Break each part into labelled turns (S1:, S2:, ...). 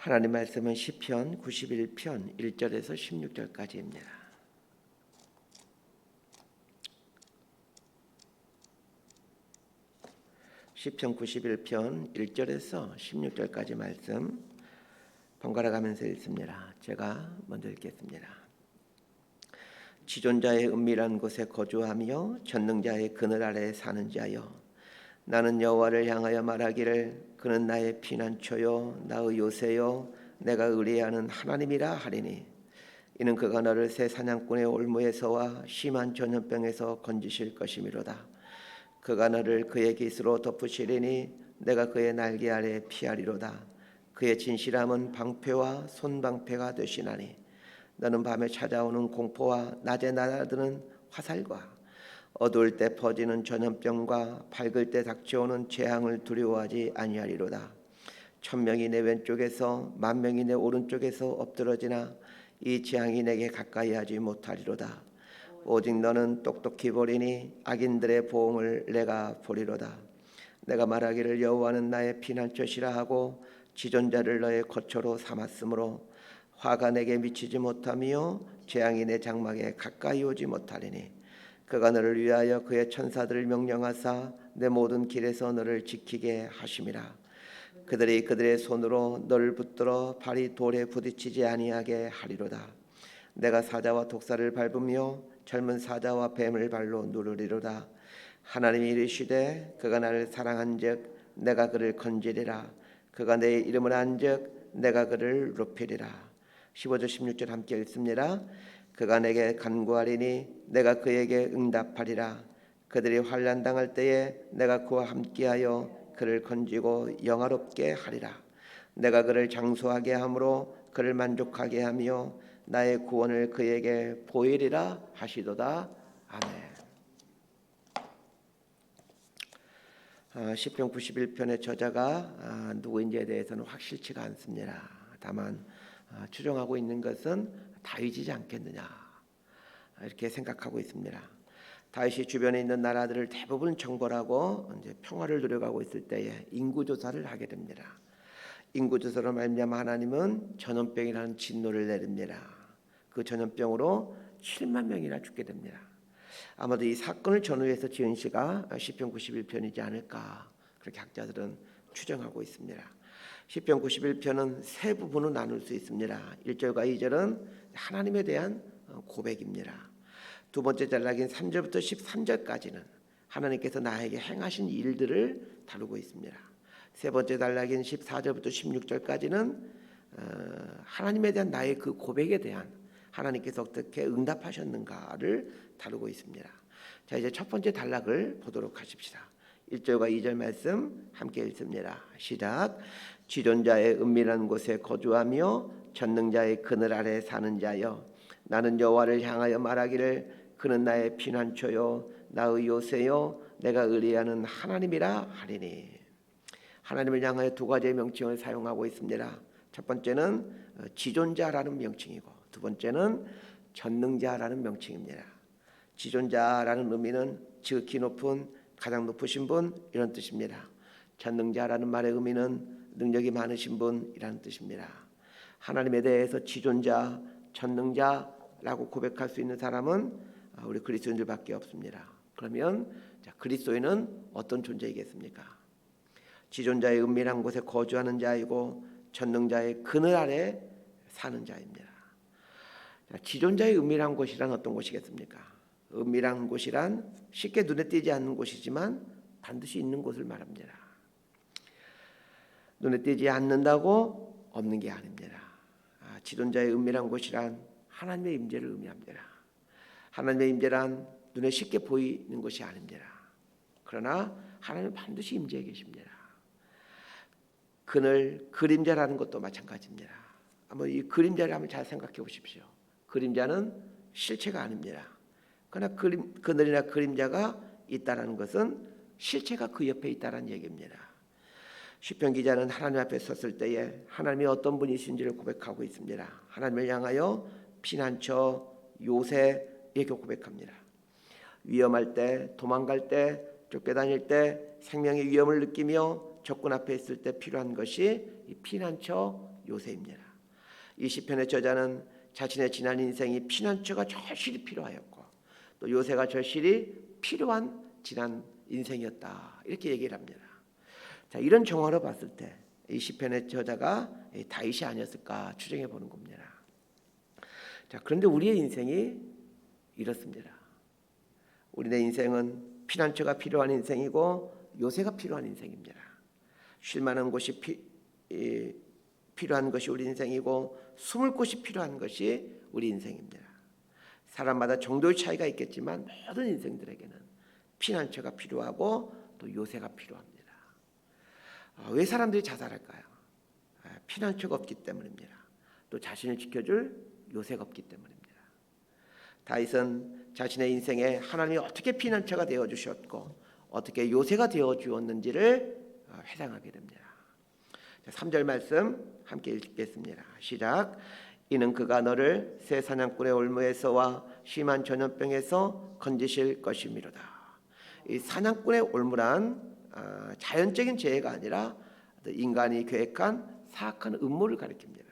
S1: 하나님 말씀은 시편 91편 1절에서 16절까지입니다. 시편 91편 1절에서 16절까지 말씀 번갈아 가면서 읽습니다. 제가 먼저 읽겠습니다. 지존자의 은밀한 곳에 거주하며 전능자의 그늘 아래에 사는 자여, 나는 여호와를 향하여 말하기를 그는 나의 피난처요 나의 요새요 내가 의뢰하는 하나님이라 하리니, 이는 그가 너를 새 사냥꾼의 올무에서와 심한 전염병에서 건지실 것이미로다. 그가 너를 그의 깃으로 덮으시리니 내가 그의 날개 아래 피하리로다. 그의 진실함은 방패와 손방패가 되시나니, 너는 밤에 찾아오는 공포와 낮에 날아드는 화살과 어두울 때 퍼지는 전염병과 밝을 때 닥쳐오는 재앙을 두려워하지 아니하리로다. 1000명이 내 왼쪽에서 10,000명이 내 오른쪽에서 엎드러지나 이 재앙이 내게 가까이 하지 못하리로다. 오직 너는 똑똑히 보리니 악인들의 보응을 내가 보리로다. 내가 말하기를 여호와는 나의 피난처시라 하고 지존자를 너의 거처로 삼았으므로 화가 내게 미치지 못하며 재앙이 내 장막에 가까이 오지 못하리니, 그가 너를 위하여 그의 천사들을 명령하사 내 모든 길에서 너를 지키게 하심이라. 그들이 그들의 손으로 너를 붙들어 발이 돌에 부딪히지 아니하게 하리로다. 내가 사자와 독사를 밟으며 젊은 사자와 뱀을 발로 누르리로다. 하나님이 이르시되 그가 나를 사랑한즉 내가 그를 건지리라. 그가 내 이름을 안즉 내가 그를 높이리라. 15절 16절 함께 읽습니다. 그가 내게 간구하리니 내가 그에게 응답하리라. 그들이 환난 당할 때에 내가 그와 함께하여 그를 건지고 영화롭게 하리라. 내가 그를 장수하게 함으로 그를 만족하게 하며 나의 구원을 그에게 보이리라 하시도다. 아멘. 시편 91편의 저자가 누구인지에 대해서는 확실치가 않습니다. 다만 추정하고 있는 것은 다윗이지 않겠느냐, 이렇게 생각하고 있습니다. 다윗이 주변에 있는 나라들을 대부분 정벌하고 이제 평화를 누려가고 있을 때에 인구조사를 하게 됩니다. 인구조사로 말미암아 하나님은 전염병이라는 진노를 내립니다. 그 전염병으로 7만 명이나 죽게 됩니다. 아마도 이 사건을 전후해서 지은 시가 시편 91편이지 않을까, 그렇게 학자들은 추정하고 있습니다. 시편 91편은 세 부분으로 나눌 수 있습니다. 1절과 2절은 하나님에 대한 고백입니다. 두 번째 단락인 3절부터 13절까지는 하나님께서 나에게 행하신 일들을 다루고 있습니다. 세 번째 단락인 14절부터 16절까지는 하나님에 대한 나의 그 고백에 대한 하나님께서 어떻게 응답하셨는가를 다루고 있습니다. 자, 이제 첫 번째 단락을 보도록 하십시다. 1절과 2절 말씀 함께 읽습니다. 시작. 지존자의 은밀한 곳에 거주하며 전능자의 그늘 아래 사는 자여, 나는 여호와를 향하여 말하기를 그는 나의 피난처요 나의 요새요 내가 의뢰하는 하나님이라 하리니. 하나님을 향하여 두 가지의 명칭을 사용하고 있습니다. 첫 번째는 지존자라는 명칭이고, 두 번째는 전능자라는 명칭입니다. 지존자라는 의미는 지극히 높은, 가장 높으신 분, 이런 뜻입니다. 전능자라는 말의 의미는 능력이 많으신 분이라는 뜻입니다. 하나님에 대해서 지존자, 전능자라고 고백할 수 있는 사람은 우리 그리스도인들밖에 없습니다. 그러면 그리스도인은 어떤 존재이겠습니까? 지존자의 은밀한 곳에 거주하는 자이고 전능자의 그늘 아래 사는 자입니다. 지존자의 은밀한 곳이란 어떤 곳이겠습니까? 은밀한 곳이란 쉽게 눈에 띄지 않는 곳이지만 반드시 있는 곳을 말합니다. 눈에 띄지 않는다고 없는 게 아닙니다. 지존자의 은밀한 곳이란 하나님의 임재를 의미합니다. 하나님의 임재란 눈에 쉽게 보이는 것이 아닙니다. 그러나 하나님은 반드시 임재해 계십니다. 그늘, 그림자라는 것도 마찬가지입니다. 한번 이 그림자를 한번 잘 생각해 보십시오. 그림자는 실체가 아닙니다. 그러나 그늘이나 그림자가 있다는 것은 실체가 그 옆에 있다는 얘기입니다. 시편 기자는 하나님 앞에 섰을 때에 하나님이 어떤 분이신지를 고백하고 있습니다. 하나님을 향하여 피난처, 요새, 이렇게 고백합니다. 위험할 때, 도망갈 때, 쫓겨다닐 때, 생명의 위험을 느끼며 적군 앞에 있을 때 필요한 것이 이 피난처, 요새입니다. 이 시편의 저자는 자신의 지난 인생이 피난처가 절실히 필요하였고 또 요새가 절실히 필요한 지난 인생이었다 이렇게 얘기를 합니다. 자, 이런 정황으로 봤을 때 이 시편의 저자가 다윗이 아니었을까 추정해 보는 겁니다. 자, 그런데 우리의 인생이 이렇습니다. 우리의 인생은 피난처가 필요한 인생이고 요새가 필요한 인생입니다. 쉴 만한 곳이 필요한 것이 우리 인생이고 숨을 곳이 필요한 것이 우리 인생입니다. 사람마다 정도의 차이가 있겠지만 모든 인생들에게는 피난처가 필요하고 또 요새가 필요합니다. 왜 사람들이 자살할까요? 피난처가 없기 때문입니다. 또 자신을 지켜줄 요새가 없기 때문입니다. 다윗은 자신의 인생에 하나님이 어떻게 피난처가 되어주셨고 어떻게 요새가 되어주었는지를 회상하게 됩니다. 3절 말씀 함께 읽겠습니다. 시작. 이는 그가 너를 새 사냥꾼의 올무에서와 심한 전염병에서 건지실 것이미로다. 이 사냥꾼의 올무란 자연적인 재해가 아니라 인간이 계획한 사악한 음모를 가리킵니다.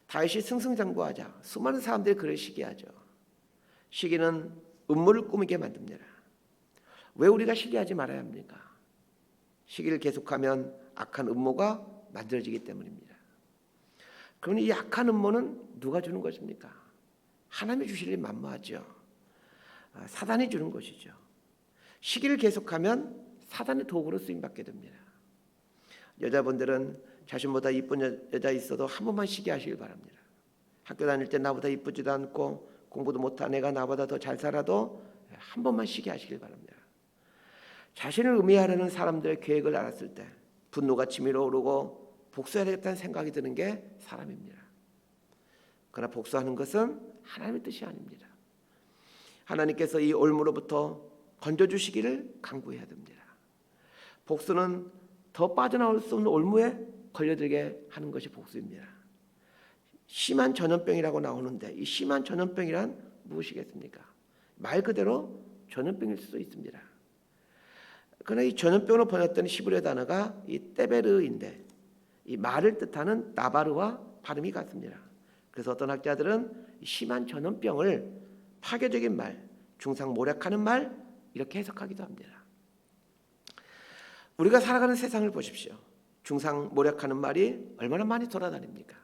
S1: 다윗이 승승장구하자 수많은 사람들이 그를 시기하죠. 시기는 음모를 꾸미게 만듭니다. 왜 우리가 시기하지 말아야 합니까? 시기를 계속하면 악한 음모가 만들어지기 때문입니다. 그럼 이 악한 음모는 누가 주는 것입니까? 하나님이 주시리 만무하죠. 사단이 주는 것이죠. 시기를 계속하면 사단의 도구로 쓰임받게 됩니다. 여자분들은 자신보다 이쁜 여자 있어도 한 번만 시기하시길 바랍니다. 학교 다닐 때 나보다 이쁘지도 않고 공부도 못한 애가 나보다 더 잘 살아도 한 번만 시기하시길 바랍니다. 자신을 음해하려는 사람들의 계획을 알았을 때 분노가 치밀어 오르고 복수해야 되겠다는 생각이 드는 게 사람입니다. 그러나 복수하는 것은 하나님의 뜻이 아닙니다. 하나님께서 이 올무로부터 건져주시기를 간구해야 됩니다. 복수는 더 빠져나올 수 없는 올무에 걸려들게 하는 것이 복수입니다. 심한 전염병이라고 나오는데 이 심한 전염병이란 무엇이겠습니까? 말 그대로 전염병일 수도 있습니다. 그러나 이 전염병으로 번역된 히브리어 단어가 이 떼베르인데 이 말을 뜻하는 나바르와 발음이 같습니다. 그래서 어떤 학자들은 심한 전염병을 파괴적인 말, 중상모략하는 말 이렇게 해석하기도 합니다. 우리가 살아가는 세상을 보십시오. 중상모략하는 말이 얼마나 많이 돌아다닙니까?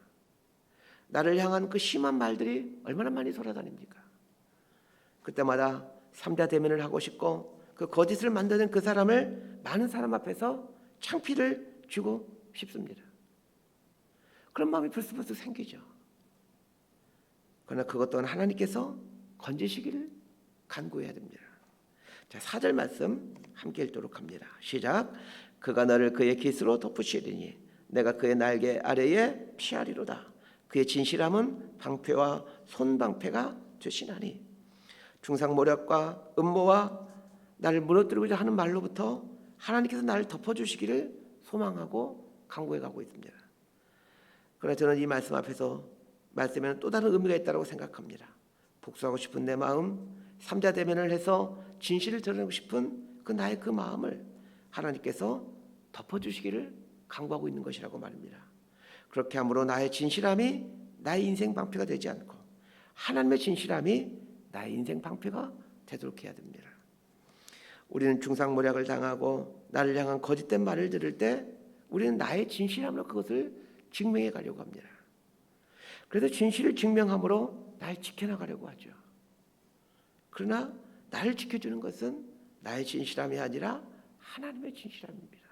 S1: 나를 향한 그 심한 말들이 얼마나 많이 돌아다닙니까? 그때마다 삼자 대면을 하고 싶고 그 거짓을 만드는 그 사람을 많은 사람 앞에서 창피를 주고 싶습니다. 그런 마음이 불쑥불쑥 생기죠. 그러나 그것 또한 하나님께서 건지시기를 간구해야 됩니다. 자, 4절 말씀 함께 읽도록 합니다. 시작. 그가 너를 그의 깃으로 덮으시리니 내가 그의 날개 아래에 피하리로다. 그의 진실함은 방패와 손방패가 되시나니. 중상모략과 음모와 나를 무너뜨리고자 하는 말로부터 하나님께서 나를 덮어주시기를 소망하고 간구해가고 있습니다. 그러나 저는 이 말씀 앞에서 말씀에는 또 다른 의미가 있다고 생각합니다. 복수하고 싶은 내 마음, 삼자 대면을 해서 진실을 드러내고 싶은 나의 그 마음을 하나님께서 덮어주시기를 간구하고 있는 것이라고 말입니다. 그렇게 함으로 나의 진실함이 나의 인생 방패가 되지 않고 하나님의 진실함이 나의 인생 방패가 되도록 해야 됩니다. 우리는 중상모략을 당하고 나를 향한 거짓된 말을 들을 때 우리는 나의 진실함으로 그것을 증명해 가려고 합니다. 그래서 진실을 증명함으로 날 지켜나가려고 하죠. 그러나 나를 지켜주는 것은 나의 진실함이 아니라 하나님의 진실함입니다.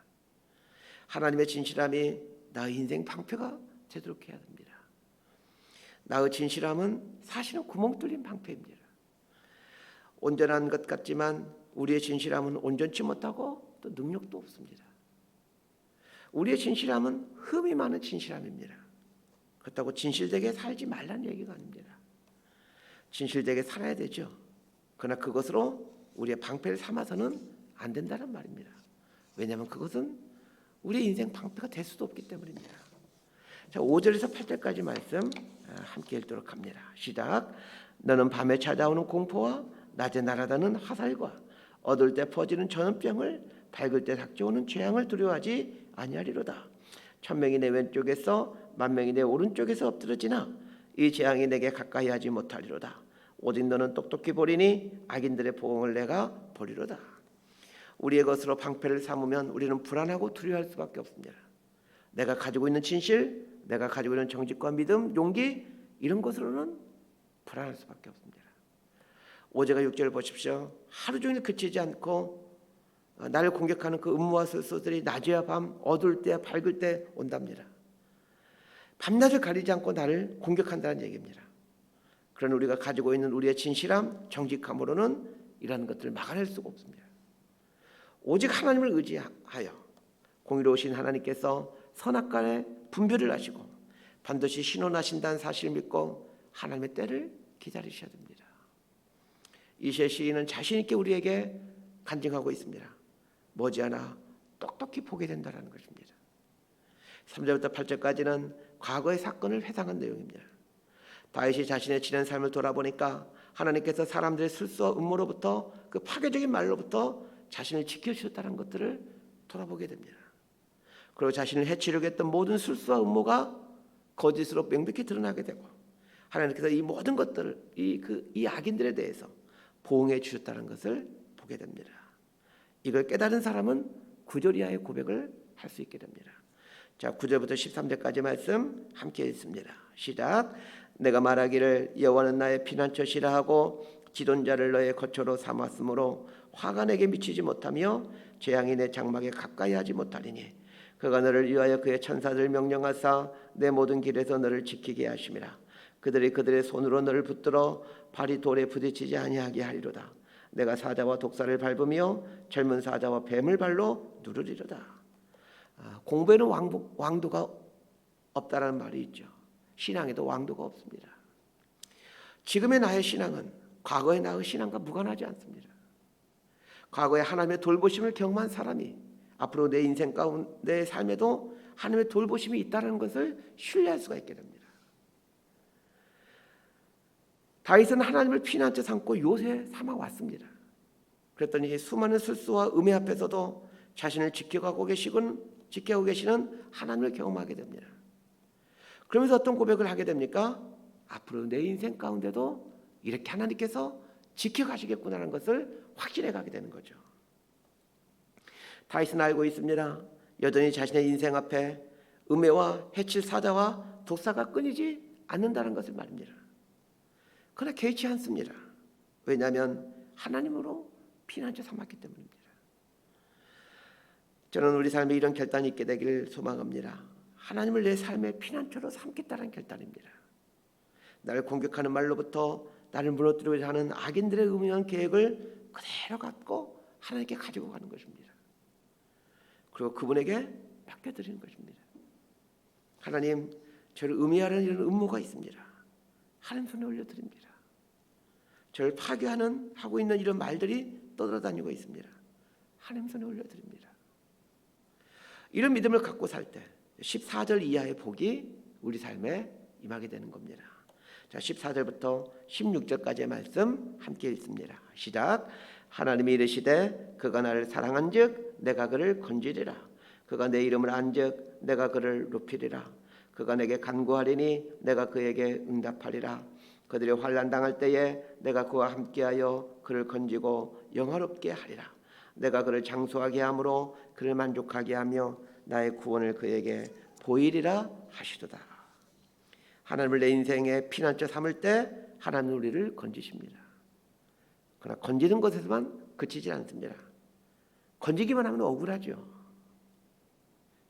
S1: 하나님의 진실함이 나의 인생 방패가 되도록 해야 됩니다. 나의 진실함은 사실은 구멍 뚫린 방패입니다. 온전한 것 같지만 우리의 진실함은 온전치 못하고 또 능력도 없습니다. 우리의 진실함은 흠이 많은 진실함입니다. 그렇다고 진실되게 살지 말라는 얘기가 아닙니다. 진실되게 살아야 되죠. 그러나 그것으로 우리의 방패를 삼아서는 안 된다는 말입니다. 왜냐하면 그것은 우리의 인생 방패가 될 수도 없기 때문입니다. 자, 5절에서 8절까지 말씀 함께 읽도록 합니다. 시작. 너는 밤에 찾아오는 공포와 낮에 날아다니는 화살과 어두울 때 퍼지는 전염병을 밝을 때 닥쳐오는 재앙을 두려워하지 아니하리로다. 천명이 내 왼쪽에서 만명이 내 오른쪽에서 엎드러지나 이 재앙이 내게 가까이 하지 못하리로다. 오직 너는 똑똑히 보리니 악인들의 보응을 내가 보리로다. 우리의 것으로 방패를 삼으면 우리는 불안하고 두려워할 수밖에 없습니다. 내가 가지고 있는 진실, 내가 가지고 있는 정직과 믿음, 용기 이런 것으로는 불안할 수밖에 없습니다. 5제가 6절 보십시오. 하루 종일 그치지 않고 나를 공격하는 그 음모와 술수들이 낮이야 밤, 어두울 때 밝을 때 온답니다. 밤낮을 가리지 않고 나를 공격한다는 얘기입니다. 그런 우리가 가지고 있는 우리의 진실함, 정직함으로는 이러한 것들을 막아낼 수가 없습니다. 오직 하나님을 의지하여 공의로우신 하나님께서 선악간에 분별을 하시고 반드시 신원하신다는 사실을 믿고 하나님의 때를 기다리셔야 됩니다. 이시야 시인은 자신 있게 우리에게 간증하고 있습니다. 머지않아 똑똑히 보게 된다는 것입니다. 3절부터 8절까지는 과거의 사건을 회상한 내용입니다. 다윗이 자신의 지난 삶을 돌아보니까 하나님께서 사람들의 술수와 음모로부터 그 파괴적인 말로부터 자신을 지켜주셨다는 것들을 돌아보게 됩니다. 그리고 자신을 해치려고 했던 모든 술수와 음모가 거짓으로 명백히 드러나게 되고 하나님께서 이 모든 것들을 이 악인들에 대해서 보응해 주셨다는 것을 보게 됩니다. 이걸 깨달은 사람은 9절 이하의 고백을 할 수 있게 됩니다. 자, 9절부터 13절까지 말씀 함께 읽습니다. 시작. 내가 말하기를 여호와는 나의 피난처시라 하고 지존자를 너의 거처로 삼았으므로 화가 내게 미치지 못하며 재앙이 내 장막에 가까이 하지 못하리니 그가 너를 위하여 그의 천사들 명령하사 내 모든 길에서 너를 지키게 하심이라. 그들이 그들의 손으로 너를 붙들어 발이 돌에 부딪히지 아니하게 하리로다. 내가 사자와 독사를 밟으며 젊은 사자와 뱀을 발로 누르리로다. 공부에는 왕도가 없다라는 말이 있죠. 신앙에도 왕도가 없습니다. 지금의 나의 신앙은 과거의 나의 신앙과 무관하지 않습니다. 과거에 하나님의 돌보심을 경험한 사람이 앞으로 내 인생 가운데 내 삶에도 하나님의 돌보심이 있다는 것을 신뢰할 수가 있게 됩니다. 다윗은 하나님을 피난처 삼고 요새 삼아 왔습니다. 그랬더니 수많은 술수와 음해 앞에서도 자신을 지켜가고 계시는 하나님을 경험하게 됩니다. 그러면서 어떤 고백을 하게 됩니까? 앞으로 내 인생 가운데도 이렇게 하나님께서 지켜가시겠구나라는 것을 확신해 가게 되는 거죠. 다윗은 알고 있습니다. 여전히 자신의 인생 앞에 음해와 해칠 사자와 독사가 끊이지 않는다는 것을 말입니다. 그러나 개의치 않습니다. 왜냐하면 하나님으로 피난처 삼았기 때문입니다. 저는 우리 삶에 이런 결단이 있게 되기를 소망합니다. 하나님을 내 삶의 피난처로 삼겠다는 결단입니다. 나를 공격하는 말로부터 나를 무너뜨리고자 하는 악인들의 음흉한 계획을 그대로 갖고 하나님께 가지고 가는 것입니다. 그리고 그분에게 맡겨드리는 것입니다. 하나님, 저를 음해하려는 이런 음모가 있습니다. 하나님 손에 올려드립니다. 저를 파괴하는 하고 있는 이런 말들이 떠돌아다니고 있습니다. 하나님 손에 올려드립니다. 이런 믿음을 갖고 살 때 14절 이하의 복이 우리 삶에 임하게 되는 겁니다. 자, 14절부터 16절까지의 말씀 함께 읽습니다. 시작. 하나님이 이르시되 그가 나를 사랑한즉 내가 그를 건지리라. 그가 내 이름을 안즉 내가 그를 높이리라. 그가 내게 간구하리니 내가 그에게 응답하리라. 그들이 환난 당할 때에 내가 그와 함께하여 그를 건지고 영화롭게 하리라. 내가 그를 장수하게 함으로 그를 만족하게 하며 나의 구원을 그에게 보이리라 하시도다. 하나님을 내 인생의 피난처 삼을 때 하나님은 우리를 건지십니다. 그러나 건지는 것에서만 그치지 않습니다. 건지기만 하면 억울하죠.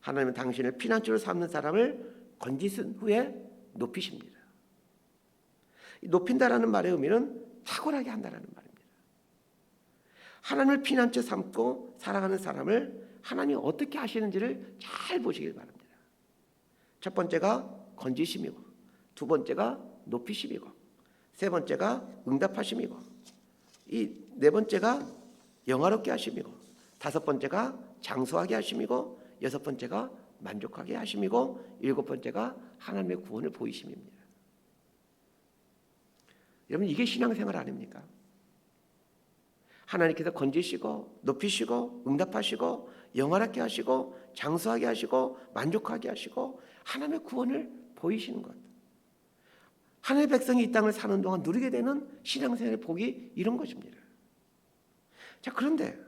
S1: 하나님은 당신을 피난처로 삼는 사람을 건지신 후에 높이십니다. 높인다라는 말의 의미는 탁월하게 한다라는 말입니다. 하나님을 피난처 삼고 살아가는 사람을 하나님이 어떻게 하시는지를 잘 보시길 바랍니다. 첫 번째가 건지심이고, 두 번째가 높이심이고, 세 번째가 응답하심이고, 이 네 번째가 영화롭게 하심이고, 다섯 번째가 장수하게 하심이고, 여섯 번째가 만족하게 하심이고, 일곱 번째가 하나님의 구원을 보이심입니다. 여러분, 이게 신앙생활 아닙니까? 하나님께서 건지시고 높이시고 응답하시고 영화롭게 하시고 장수하게 하시고 만족하게 하시고 하나님의 구원을 보이시는 것. 하나님의 백성이 이 땅을 사는 동안 누리게 되는 신앙생활의 복이 이런 것입니다. 자, 그런데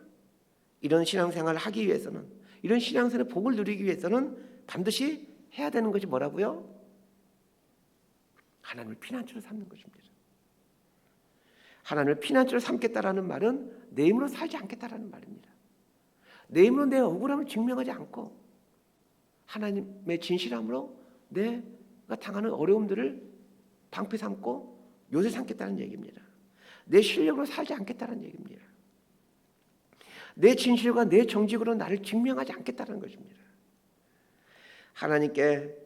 S1: 이런 신앙생활을 하기 위해서는, 이런 신앙생활의 복을 누리기 위해서는 반드시 해야 되는 것이 뭐라고요? 하나님을 피난처로 삼는 것입니다. 하나님을 피난처로 삼겠다라는 말은 내 힘으로 살지 않겠다라는 말입니다. 내 힘으로 내 억울함을 증명하지 않고 하나님의 진실함으로 내가 당하는 어려움들을 방패 삼고 요새 삼겠다는 얘기입니다. 내 실력으로 살지 않겠다는 얘기입니다. 내 진실과 내 정직으로 나를 증명하지 않겠다는 것입니다. 하나님께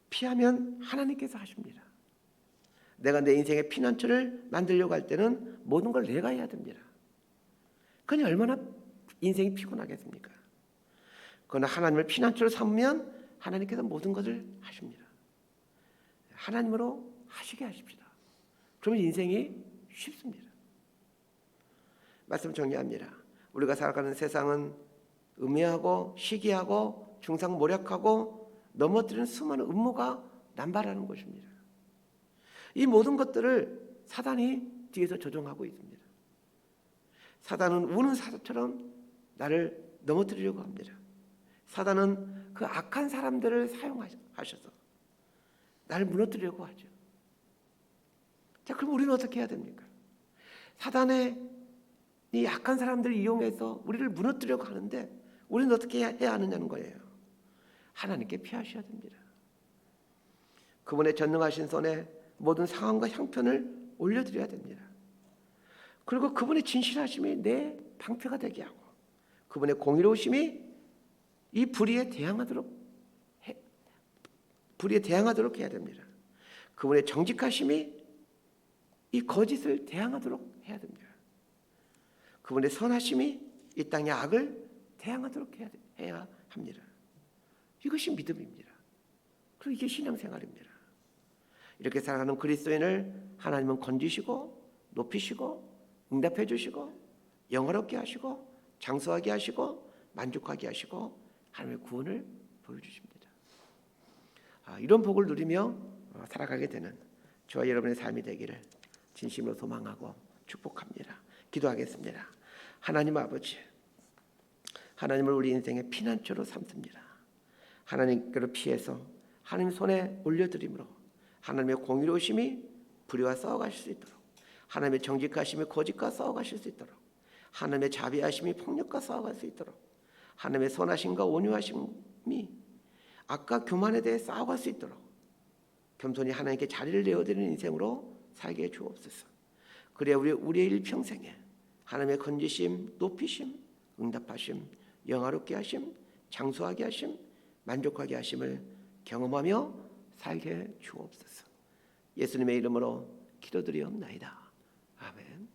S1: 피하면 하나님께서 하십니다. 내가 내 인생의 피난처를 만들려고 할 때는 모든 걸 내가 해야 됩니다. 그러니 얼마나 인생이 피곤하겠습니까? 그러나 하나님을 피난처로 삼으면 하나님께서 모든 것을 하십니다. 하나님으로 하시게 하십시다. 그러면 인생이 쉽습니다. 말씀 정리합니다. 우리가 살아가는 세상은 음해하고 시기하고 중상모략하고 넘어뜨리는 수많은 음모가 남발하는 것입니다. 이 모든 것들을 사단이 뒤에서 조종하고 있습니다. 사단은 우는 사자처럼 나를 넘어뜨리려고 합니다. 사단은 그 악한 사람들을 사용하셔서 나를 무너뜨리려고 하죠. 자, 그럼 우리는 어떻게 해야 됩니까? 사단의 이 약한 사람들을 이용해서 우리를 무너뜨리려고 하는데 우리는 어떻게 해야 하느냐는 거예요. 하나님께 피하셔야 됩니다. 그분의 전능하신 손에 모든 상황과 형편을 올려드려야 됩니다. 그리고 그분의 진실하심이 내 방패가 되게 하고 그분의 공의로우심이 이 불의에 대항하도록 해야 됩니다. 그분의 정직하심이 이 거짓을 대항하도록 해야 됩니다. 그분의 선하심이 이 땅의 악을 대항하도록 해야 합니다. 이것이 믿음입니다. 그리고 이게 신앙생활입니다. 이렇게 살아가는 그리스도인을 하나님은 건지시고 높이시고 응답해 주시고 영화롭게 하시고 장수하게 하시고 만족하게 하시고 하나님의 구원을 보여주십니다. 이런 복을 누리며 살아가게 되는 저와 여러분의 삶이 되기를 진심으로 소망하고 축복합니다. 기도하겠습니다. 하나님 아버지, 하나님을 우리 인생의 피난처로 삼습니다. 하나님께로 피해서 하나님 손에 올려드림으로 하나님의 공의로우심이 불의와 싸워가실 수 있도록, 하나님의 정직하심이 거짓과 싸워가실 수 있도록, 하나님의 자비하심이 폭력과 싸워갈 수 있도록, 하나님의 선하심과 온유하심이 악과 교만에 대해 싸워갈 수 있도록 겸손히 하나님께 자리를 내어드리는 인생으로 살게 해 주옵소서. 그래야 우리의 일평생에 하나님의 건지심, 높이심, 응답하심, 영화롭게 하심, 장수하게 하심, 만족하게 하심을 경험하며 살게 해 주옵소서. 예수님의 이름으로 기도드리옵나이다. 아멘.